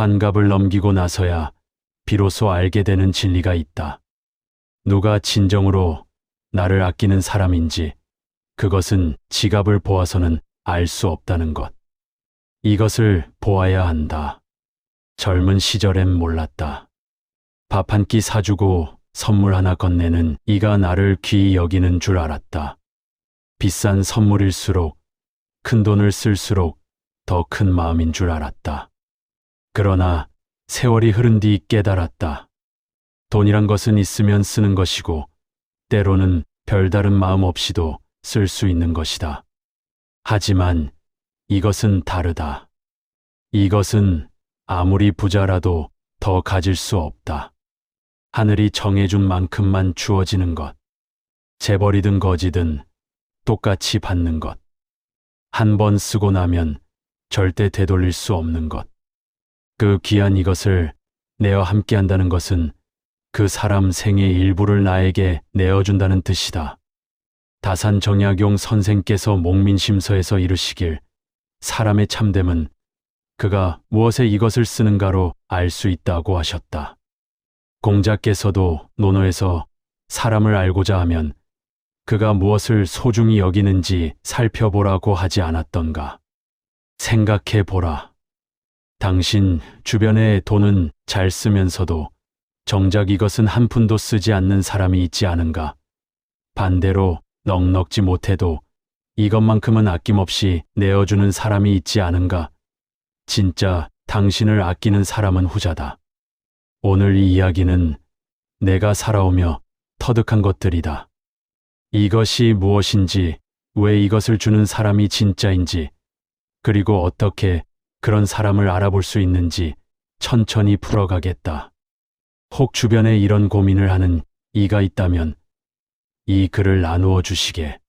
환갑을 넘기고 나서야 비로소 알게 되는 진리가 있다. 누가 진정으로 나를 아끼는 사람인지 그것은 지갑을 보아서는 알 수 없다는 것. 이것을 보아야 한다. 젊은 시절엔 몰랐다. 밥 한 끼 사주고 선물 하나 건네는 이가 나를 귀히 여기는 줄 알았다. 비싼 선물일수록 큰 돈을 쓸수록 더 큰 마음인 줄 알았다. 그러나 세월이 흐른 뒤 깨달았다. 돈이란 것은 있으면 쓰는 것이고 때로는 별다른 마음 없이도 쓸 수 있는 것이다. 하지만 이것은 다르다. 이것은 아무리 부자라도 더 가질 수 없다. 하늘이 정해준 만큼만 주어지는 것. 재벌이든 거지든 똑같이 받는 것. 한 번 쓰고 나면 절대 되돌릴 수 없는 것. 그 귀한 이것을 내어 함께한다는 것은 그 사람 생의 일부를 나에게 내어준다는 뜻이다. 다산 정약용 선생께서 목민심서에서 이르시길 사람의 참됨은 그가 무엇에 이것을 쓰는가로 알 수 있다고 하셨다. 공자께서도 논어에서 사람을 알고자 하면 그가 무엇을 소중히 여기는지 살펴보라고 하지 않았던가. 생각해 보라. 당신 주변에 돈은 잘 쓰면서도 정작 이것은 한 푼도 쓰지 않는 사람이 있지 않은가? 반대로 넉넉지 못해도 이것만큼은 아낌없이 내어주는 사람이 있지 않은가? 진짜 당신을 아끼는 사람은 후자다. 오늘 이 이야기는 내가 살아오며 터득한 것들이다. 이것이 무엇인지, 왜 이것을 주는 사람이 진짜인지, 그리고 어떻게 그런 사람을 알아볼 수 있는지 천천히 풀어가겠다. 혹 주변에 이런 고민을 하는 이가 있다면 이 글을 나누어 주시게.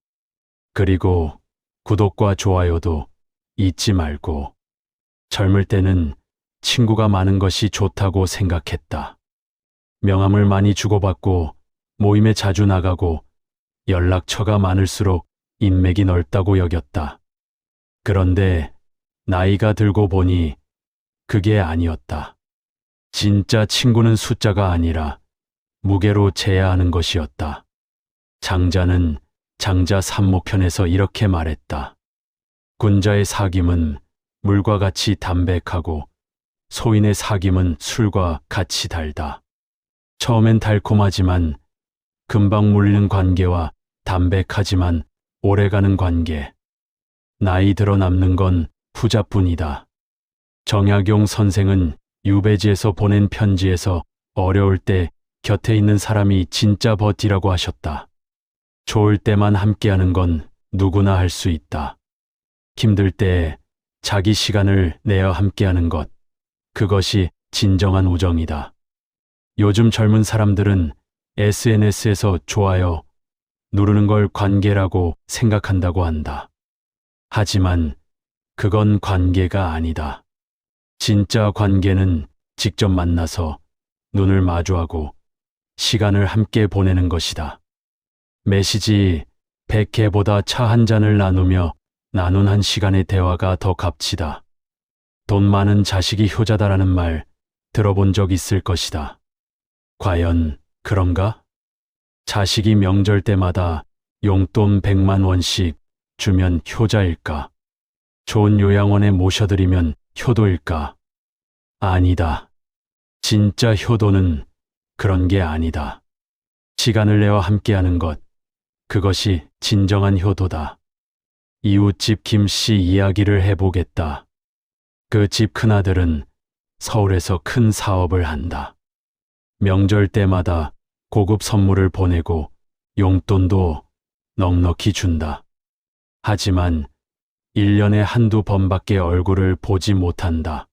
그리고 구독과 좋아요도 잊지 말고. 젊을 때는 친구가 많은 것이 좋다고 생각했다. 명함을 많이 주고받고 모임에 자주 나가고 연락처가 많을수록 인맥이 넓다고 여겼다. 그런데 나이가 들고 보니 그게 아니었다. 진짜 친구는 숫자가 아니라 무게로 재야 하는 것이었다. 장자는 장자 삼목편에서 이렇게 말했다. 군자의 사귐은 물과 같이 담백하고 소인의 사귐은 술과 같이 달다. 처음엔 달콤하지만 금방 물리는 관계와 담백하지만 오래가는 관계. 나이 들어 남는 건 후자뿐이다. 정약용 선생은 유배지에서 보낸 편지에서 어려울 때 곁에 있는 사람이 진짜 버티라고 하셨다. 좋을 때만 함께하는 건 누구나 할 수 있다. 힘들 때 자기 시간을 내어 함께하는 것, 그것이 진정한 우정이다. 요즘 젊은 사람들은 SNS에서 좋아요 누르는 걸 관계라고 생각한다고 한다. 하지만 그건 관계가 아니다. 진짜 관계는 직접 만나서 눈을 마주하고 시간을 함께 보내는 것이다. 메시지 100개보다 차 한 잔을 나누며 나눈 한 시간의 대화가 더 값지다. 돈 많은 자식이 효자다라는 말 들어본 적 있을 것이다. 과연 그런가? 자식이 명절 때마다 용돈 100만 원씩 주면 효자일까? 좋은 요양원에 모셔드리면 효도일까? 아니다. 진짜 효도는 그런 게 아니다. 시간을 내어 함께하는 것, 그것이 진정한 효도다. 이웃집 김씨 이야기를 해보겠다. 그 집 큰아들은 서울에서 큰 사업을 한다. 명절 때마다 고급 선물을 보내고 용돈도 넉넉히 준다. 하지만 1년에 한두 번밖에 얼굴을 보지 못한다.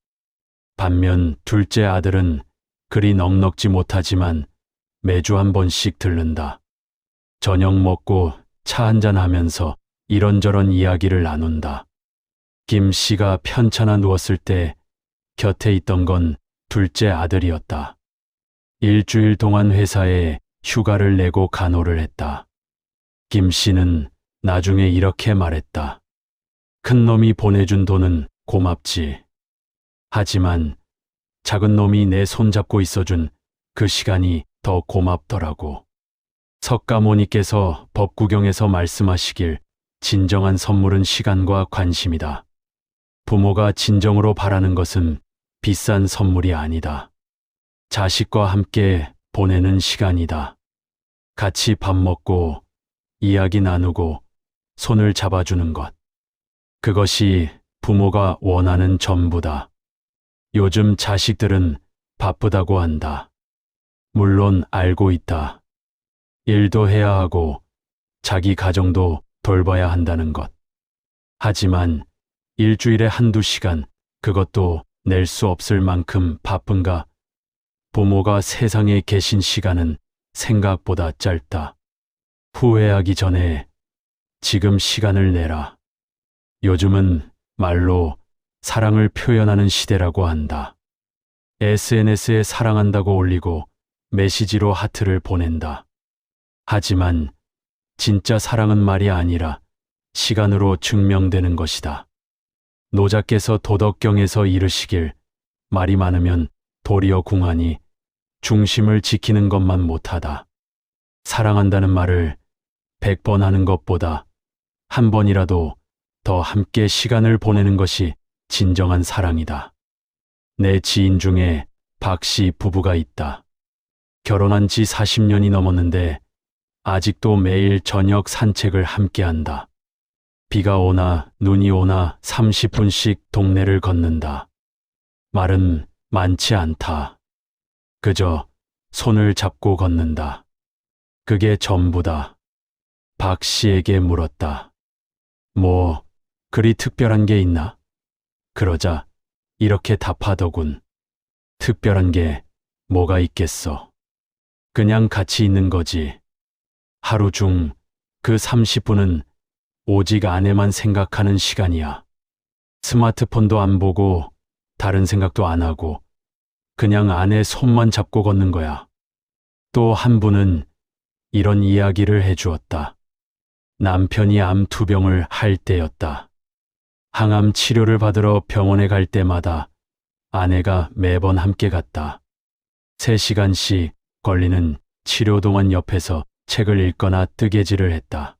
반면 둘째 아들은 그리 넉넉지 못하지만 매주 한 번씩 들른다. 저녁 먹고 차 한잔 하면서 이런저런 이야기를 나눈다. 김 씨가 편찮아 누웠을 때 곁에 있던 건 둘째 아들이었다. 일주일 동안 회사에 휴가를 내고 간호를 했다. 김 씨는 나중에 이렇게 말했다. 큰 놈이 보내준 돈은 고맙지. 하지만 작은 놈이 내 손 잡고 있어준 그 시간이 더 고맙더라고. 석가모니께서 법구경에서 말씀하시길 진정한 선물은 시간과 관심이다. 부모가 진정으로 바라는 것은 비싼 선물이 아니다. 자식과 함께 보내는 시간이다. 같이 밥 먹고 이야기 나누고 손을 잡아주는 것. 그것이 부모가 원하는 전부다. 요즘 자식들은 바쁘다고 한다. 물론 알고 있다. 일도 해야 하고 자기 가정도 돌봐야 한다는 것. 하지만 일주일에 한두 시간, 그것도 낼 수 없을 만큼 바쁜가? 부모가 세상에 계신 시간은 생각보다 짧다. 후회하기 전에 지금 시간을 내라. 요즘은 말로 사랑을 표현하는 시대라고 한다. SNS에 사랑한다고 올리고 메시지로 하트를 보낸다. 하지만 진짜 사랑은 말이 아니라 시간으로 증명되는 것이다. 노자께서 도덕경에서 이르시길 말이 많으면 도리어 궁하니 중심을 지키는 것만 못하다. 사랑한다는 말을 100번 하는 것보다 한 번이라도 더 함께 시간을 보내는 것이 진정한 사랑이다. 내 지인 중에 박씨 부부가 있다. 결혼한 지 40년이 넘었는데 아직도 매일 저녁 산책을 함께 한다. 비가 오나 눈이 오나 30분씩 동네를 걷는다. 말은 많지 않다. 그저 손을 잡고 걷는다. 그게 전부다. 박 씨에게 물었다. 뭐 그리 특별한 게 있나? 그러자 이렇게 답하더군. 특별한 게 뭐가 있겠어. 그냥 같이 있는 거지. 하루 중 그 30분은 오직 아내만 생각하는 시간이야. 스마트폰도 안 보고 다른 생각도 안 하고 그냥 아내 손만 잡고 걷는 거야. 또 한 분은 이런 이야기를 해주었다. 남편이 암 투병을 할 때였다. 항암 치료를 받으러 병원에 갈 때마다 아내가 매번 함께 갔다. 3시간씩 걸리는 치료 동안 옆에서 책을 읽거나 뜨개질을 했다.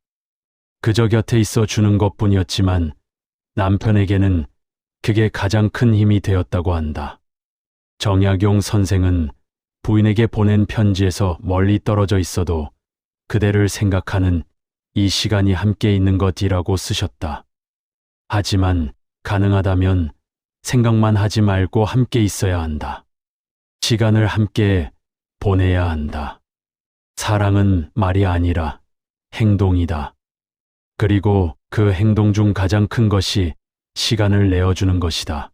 그저 곁에 있어 주는 것뿐이었지만 남편에게는 그게 가장 큰 힘이 되었다고 한다. 정약용 선생은 부인에게 보낸 편지에서 멀리 떨어져 있어도 그대를 생각하는 이 시간이 함께 있는 것이라고 쓰셨다. 하지만 가능하다면 생각만 하지 말고 함께 있어야 한다. 시간을 함께 보내야 한다. 사랑은 말이 아니라 행동이다. 그리고 그 행동 중 가장 큰 것이 시간을 내어주는 것이다.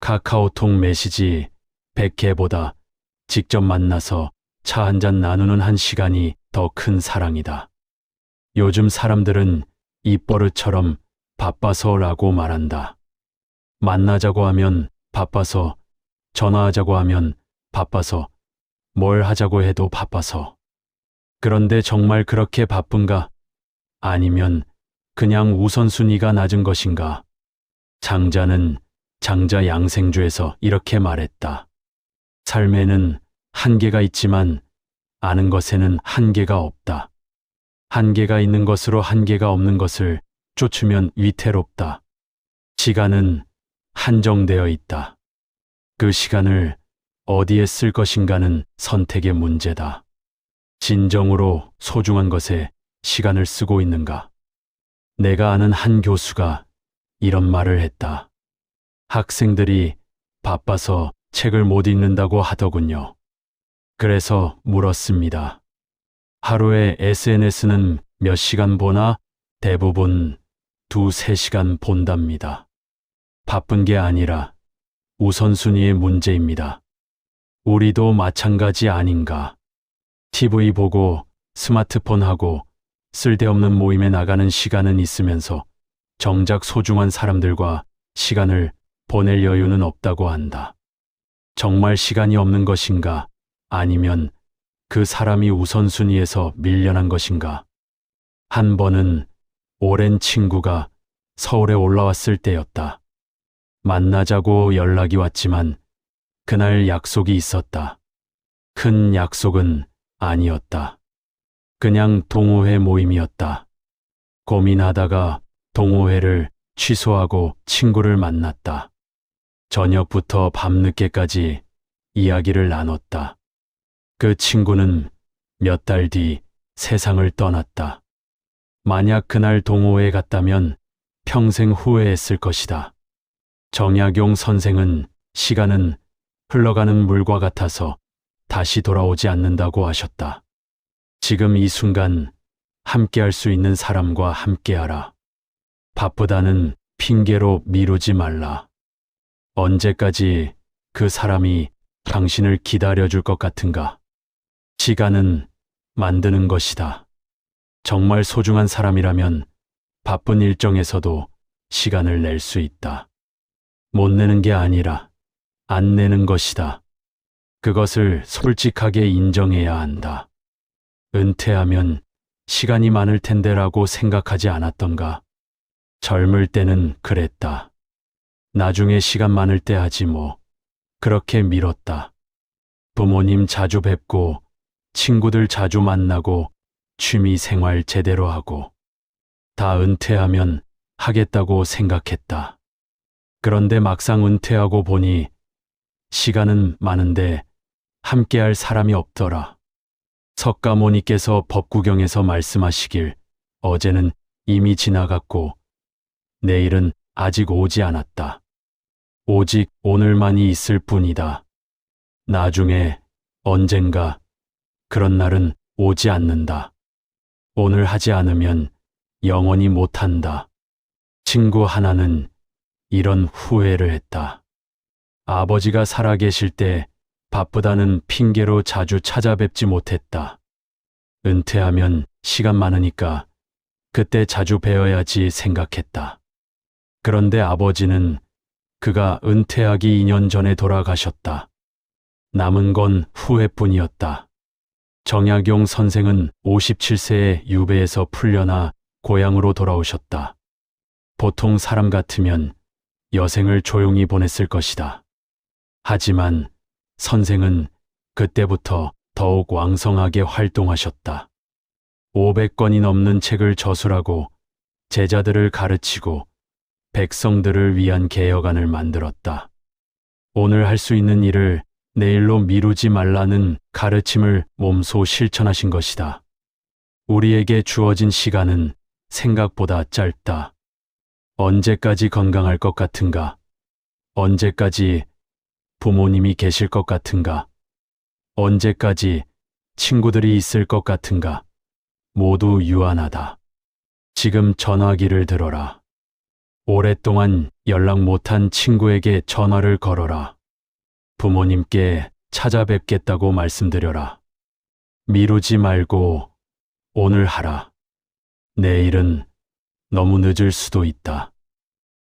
카카오톡 메시지 100개보다 직접 만나서 차 한잔 나누는 한 시간이 더 큰 사랑이다. 요즘 사람들은 입버릇처럼 바빠서라고 말한다. 만나자고 하면 바빠서, 전화하자고 하면 바빠서, 뭘 하자고 해도 바빠서. 그런데 정말 그렇게 바쁜가? 아니면 그냥 우선순위가 낮은 것인가? 장자는 장자 양생주에서 이렇게 말했다. 삶에는 한계가 있지만 아는 것에는 한계가 없다. 한계가 있는 것으로 한계가 없는 것을 쫓으면 위태롭다. 시간은 한정되어 있다. 그 시간을 어디에 쓸 것인가는 선택의 문제다. 진정으로 소중한 것에 시간을 쓰고 있는가? 내가 아는 한 교수가 이런 말을 했다. 학생들이 바빠서 책을 못 읽는다고 하더군요. 그래서 물었습니다. 하루에 SNS는 몇 시간 보나? 대부분 2~3시간 본답니다. 바쁜 게 아니라 우선순위의 문제입니다. 우리도 마찬가지 아닌가? TV 보고 스마트폰 하고 쓸데없는 모임에 나가는 시간은 있으면서 정작 소중한 사람들과 시간을 보낼 여유는 없다고 한다. 정말 시간이 없는 것인가? 아니면 그 사람이 우선순위에서 밀려난 것인가? 한 번은 오랜 친구가 서울에 올라왔을 때였다. 만나자고 연락이 왔지만 그날 약속이 있었다. 큰 약속은 아니었다. 그냥 동호회 모임이었다. 고민하다가 동호회를 취소하고 친구를 만났다. 저녁부터 밤늦게까지 이야기를 나눴다. 그 친구는 몇 달 뒤 세상을 떠났다. 만약 그날 동호회에 갔다면 평생 후회했을 것이다. 정약용 선생은 시간은 흘러가는 물과 같아서 다시 돌아오지 않는다고 하셨다. 지금 이 순간 함께할 수 있는 사람과 함께하라. 바쁘다는 핑계로 미루지 말라. 언제까지 그 사람이 당신을 기다려줄 것 같은가? 시간은 만드는 것이다. 정말 소중한 사람이라면 바쁜 일정에서도 시간을 낼 수 있다. 못 내는 게 아니라 안 내는 것이다. 그것을 솔직하게 인정해야 한다. 은퇴하면 시간이 많을 텐데라고 생각하지 않았던가? 젊을 때는 그랬다. 나중에 시간 많을 때 하지 뭐. 그렇게 미뤘다. 부모님 자주 뵙고 친구들 자주 만나고 취미 생활 제대로 하고 다 은퇴하면 하겠다고 생각했다. 그런데 막상 은퇴하고 보니 시간은 많은데 함께할 사람이 없더라. 석가모니께서 법구경에서 말씀하시길 어제는 이미 지나갔고 내일은 아직 오지 않았다. 오직 오늘만이 있을 뿐이다. 나중에 언젠가 그런 날은 오지 않는다. 오늘 하지 않으면 영원히 못한다. 친구 하나는 이런 후회를 했다. 아버지가 살아계실 때 바쁘다는 핑계로 자주 찾아뵙지 못했다. 은퇴하면 시간 많으니까 그때 자주 뵈어야지 생각했다. 그런데 아버지는 그가 은퇴하기 2년 전에 돌아가셨다. 남은 건 후회뿐이었다. 정약용 선생은 57세에 유배에서 풀려나 고향으로 돌아오셨다. 보통 사람 같으면 여생을 조용히 보냈을 것이다. 하지만 선생은 그때부터 더욱 왕성하게 활동하셨다. 500권이 넘는 책을 저술하고 제자들을 가르치고 백성들을 위한 개혁안을 만들었다. 오늘 할 수 있는 일을 내일로 미루지 말라는 가르침을 몸소 실천하신 것이다. 우리에게 주어진 시간은 생각보다 짧다. 언제까지 건강할 것 같은가? 언제까지 부모님이 계실 것 같은가? 언제까지 친구들이 있을 것 같은가? 모두 유한하다. 지금 전화기를 들어라. 오랫동안 연락 못한 친구에게 전화를 걸어라. 부모님께 찾아뵙겠다고 말씀드려라. 미루지 말고 오늘 하라. 내일은 너무 늦을 수도 있다.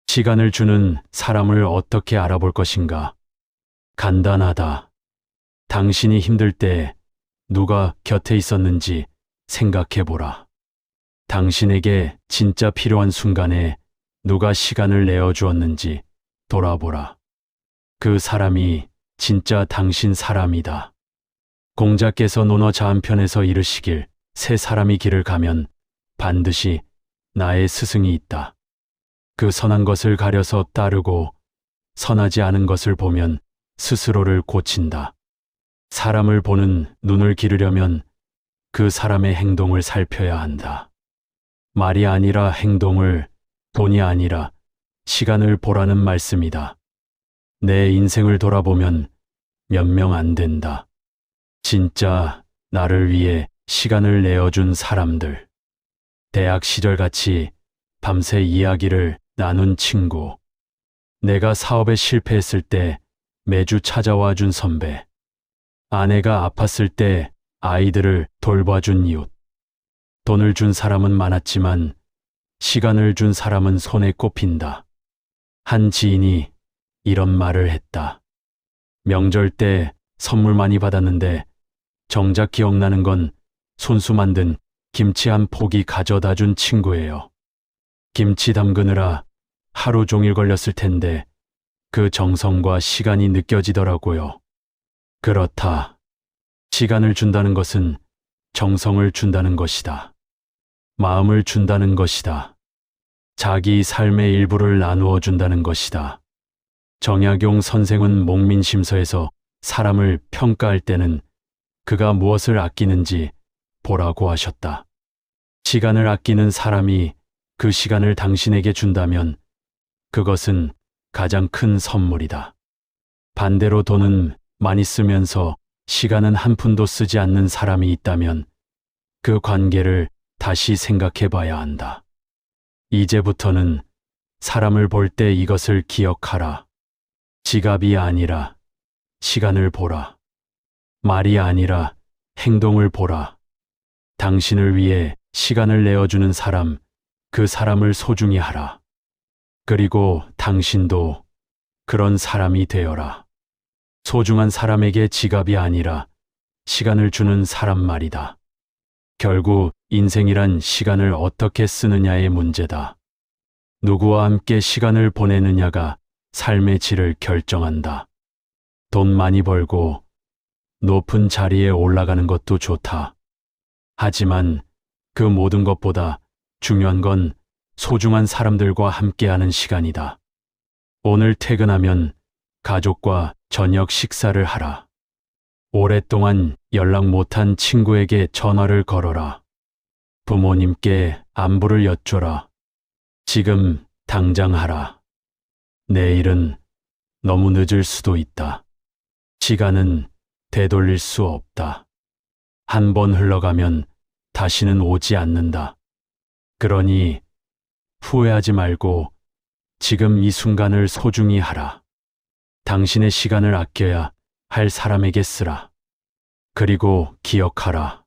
시간을 주는 사람을 어떻게 알아볼 것인가? 간단하다. 당신이 힘들 때 누가 곁에 있었는지 생각해보라. 당신에게 진짜 필요한 순간에 누가 시간을 내어주었는지 돌아보라. 그 사람이 진짜 당신 사람이다. 공자께서 논어 자한편에서 이르시길 세 사람이 길을 가면 반드시 나의 스승이 있다. 그 선한 것을 가려서 따르고 선하지 않은 것을 보면 스스로를 고친다. 사람을 보는 눈을 기르려면 그 사람의 행동을 살펴야 한다. 말이 아니라 행동을, 돈이 아니라 시간을 보라는 말씀이다. 내 인생을 돌아보면 몇 명 안 된다. 진짜 나를 위해 시간을 내어준 사람들. 대학 시절같이 밤새 이야기를 나눈 친구. 내가 사업에 실패했을 때 매주 찾아와 준 선배. 아내가 아팠을 때 아이들을 돌봐준 이웃. 돈을 준 사람은 많았지만 시간을 준 사람은 손에 꼽힌다. 한 지인이 이런 말을 했다. 명절 때 선물 많이 받았는데 정작 기억나는 건 손수 만든 김치 한 포기 가져다 준 친구예요. 김치 담그느라 하루 종일 걸렸을 텐데 그 정성과 시간이 느껴지더라고요. 그렇다. 시간을 준다는 것은 정성을 준다는 것이다. 마음을 준다는 것이다. 자기 삶의 일부를 나누어 준다는 것이다. 정약용 선생은 목민심서에서 사람을 평가할 때는 그가 무엇을 아끼는지 보라고 하셨다. 시간을 아끼는 사람이 그 시간을 당신에게 준다면 그것은 가장 큰 선물이다. 반대로 돈은 많이 쓰면서 시간은 한 푼도 쓰지 않는 사람이 있다면 그 관계를 다시 생각해 봐야 한다. 이제부터는 사람을 볼 때 이것을 기억하라. 지갑이 아니라 시간을 보라. 말이 아니라 행동을 보라. 당신을 위해 시간을 내어주는 사람, 그 사람을 소중히 하라. 그리고 당신도 그런 사람이 되어라. 소중한 사람에게 지갑이 아니라 시간을 주는 사람 말이다. 결국 인생이란 시간을 어떻게 쓰느냐의 문제다. 누구와 함께 시간을 보내느냐가 삶의 질을 결정한다. 돈 많이 벌고 높은 자리에 올라가는 것도 좋다. 하지만 그 모든 것보다 중요한 건 소중한 사람들과 함께하는 시간이다. 오늘 퇴근하면 가족과 저녁 식사를 하라. 오랫동안 연락 못한 친구에게 전화를 걸어라. 부모님께 안부를 여쭤라. 지금 당장 하라. 내일은 너무 늦을 수도 있다. 시간은 되돌릴 수 없다. 한 번 흘러가면 다시는 오지 않는다. 그러니 후회하지 말고 지금 이 순간을 소중히 하라. 당신의 시간을 아껴야 할 사람에게 쓰라. 그리고 기억하라.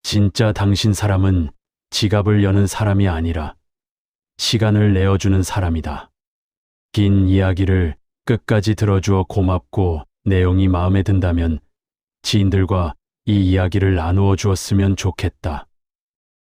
진짜 당신 사람은 지갑을 여는 사람이 아니라 시간을 내어주는 사람이다. 긴 이야기를 끝까지 들어주어 고맙고 내용이 마음에 든다면 지인들과 이 이야기를 나누어 주었으면 좋겠다.